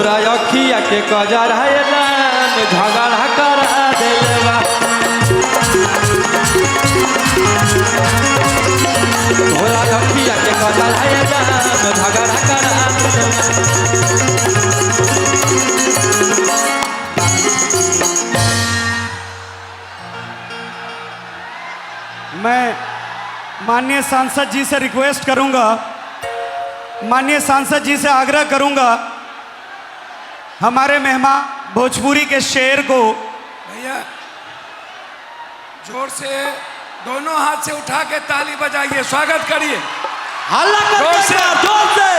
तोरा अखिया के कजर है जान झगड़ा करा देलवा तोरा अखिया के कजर है जान झगड़ा करा देलवा। मैं माननीय सांसद जी से रिक्वेस्ट करूंगा, माननीय सांसद जी से आग्रह करूंगा, हमारे मेहमान भोजपुरी के शेर को भैया जोर से दोनों हाथ से उठा के ताली बजाइए, स्वागत करिए। हल्ला जोर से, जोर से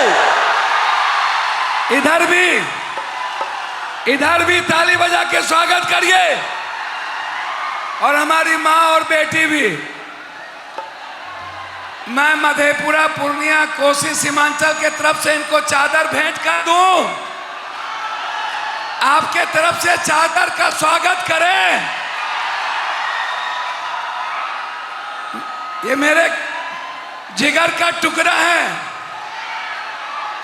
इधर भी ताली बजा के स्वागत करिए। और हमारी माँ और बेटी भी। मैं मधेपुरा, पूर्णिया, कोसी, सीमांचल के तरफ से इनको चादर भेंट कर दूं। आपके तरफ से चादर का स्वागत करें। ये मेरे जिगर का टुकड़ा है।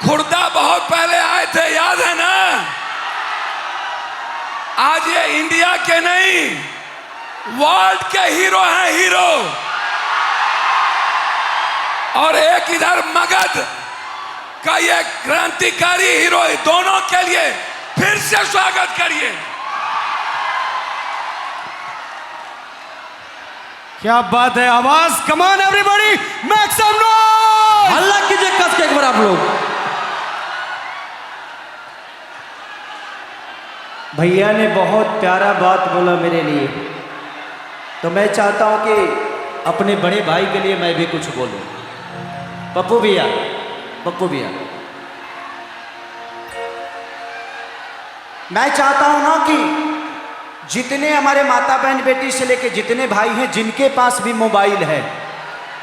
खुर्दा बहुत पहले आए थे, याद है ना? आज ये इंडिया के नहीं वर्ल्ड के हीरो हैं, हीरो। और एक इधर मगध का ये क्रांतिकारी हीरो, दोनों के लिए फिर से स्वागत करिए। क्या बात है, आवाज कमान एवरीबॉडी, मेक सम नॉइज। हल्ला कीजिए कस के एक बार आप लोग। भैया ने बहुत प्यारा बात बोला मेरे लिए, तो मैं चाहता हूं कि अपने बड़े भाई के लिए मैं भी कुछ बोलूं। पप्पू भैया, पप्पू भैया, मैं चाहता हूं ना कि जितने हमारे माता बहन बेटी से लेके जितने भाई हैं जिनके पास भी मोबाइल है,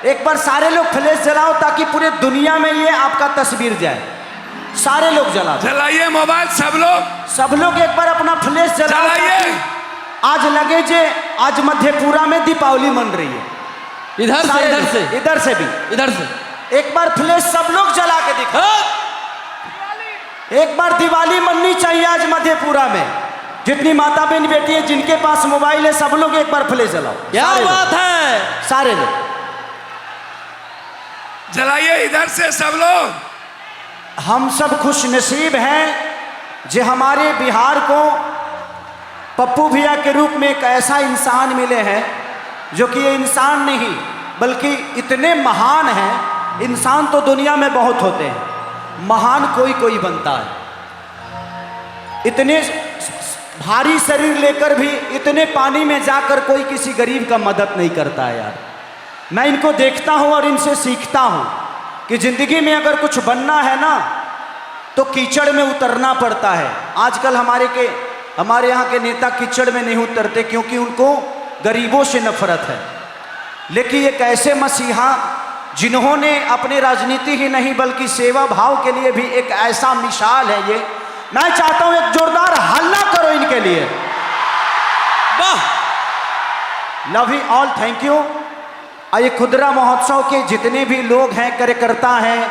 एक बार सारे लोग फ्लैश जलाओ ताकि पूरे दुनिया में ये आपका तस्वीर जाए। सारे लोग जलाइए मोबाइल, सब लोग एक बार अपना फ्लैश जलाइए। आज लगे जे आज मधेपुरा में दीपावली मन रही है। इधर से एक बार फ्लैश सब लोग जला के दिखा। एक बार दिवाली मननी चाहिए आज मधेपुरा में। जितनी माता बहन बेटी है जिनके पास मोबाइल है, सब लोग एक बार फ्लैश जलाओ। क्या बात है, सारे लोग जलाइए इधर से सब लोग। हम सब खुश नसीब हैं जो हमारे बिहार को पप्पू भैया के रूप में एक ऐसा इंसान मिले हैं जो कि ये इंसान नहीं बल्कि इतने महान हैं। इंसान तो दुनिया में बहुत होते हैं, महान कोई कोई बनता है। इतने भारी शरीर लेकर भी इतने पानी में जाकर कोई किसी गरीब का मदद नहीं करता है यार। मैं इनको देखता हूँ और इनसे सीखता हूँ कि ज़िंदगी में अगर कुछ बनना है ना तो कीचड़ में उतरना पड़ता है। आजकल हमारे यहाँ के नेता कीचड़ में नहीं उतरते क्योंकि उनको गरीबों से नफरत है। लेकिन एक ऐसे मसीहा जिन्होंने अपने राजनीति ही नहीं बल्कि सेवा भाव के लिए भी एक ऐसा मिसाल है ये। मैं चाहता हूँ एक जोरदार हल्ला करो इनके लिए। वाह, love you all, thank you. ये खुदरा महोत्सव के जितने भी लोग हैं, कार्यकर्ता हैं,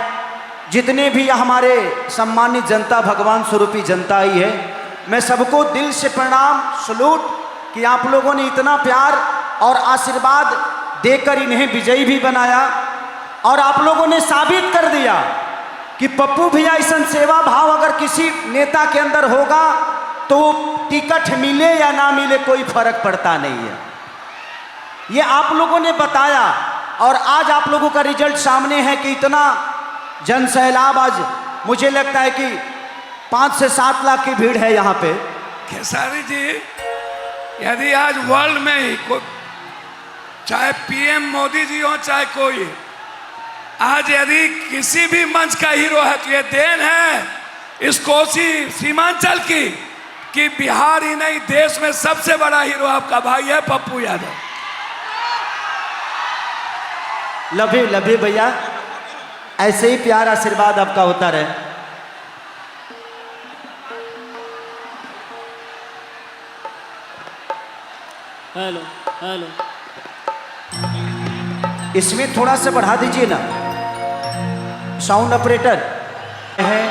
जितने भी हमारे सम्मानित जनता, भगवान स्वरूपी जनता ही है, मैं सबको दिल से प्रणाम, सलूट कि आप लोगों ने इतना प्यार और आशीर्वाद देकर इन्हें विजयी भी बनाया। और आप लोगों ने साबित कर दिया कि पप्पू भैया ऐसा सेवा भाव अगर किसी नेता के अंदर होगा तो टिकट मिले या ना मिले कोई फर्क पड़ता नहीं है। ये आप लोगों ने बताया और आज आप लोगों का रिजल्ट सामने है कि इतना जन सैलाब। आज मुझे लगता है कि 5 से 7 लाख की भीड़ है यहाँ पे। खेसारी जी, यदि आज वर्ल्ड में ही कोई, चाहे पीएम मोदी जी हो चाहे कोई, आज यदि किसी भी मंच का हीरो है तो ये देन है इस कोसी सीमांचल की कि बिहार ही नहीं देश में सबसे बड़ा हीरो आपका भाई है पप्पू यादव। लभे भैया, ऐसे ही प्यार आशीर्वाद आपका होता रहे। हेलो हेलो, इसमें थोड़ा सा बढ़ा दीजिए ना साउंड ऑपरेटर है।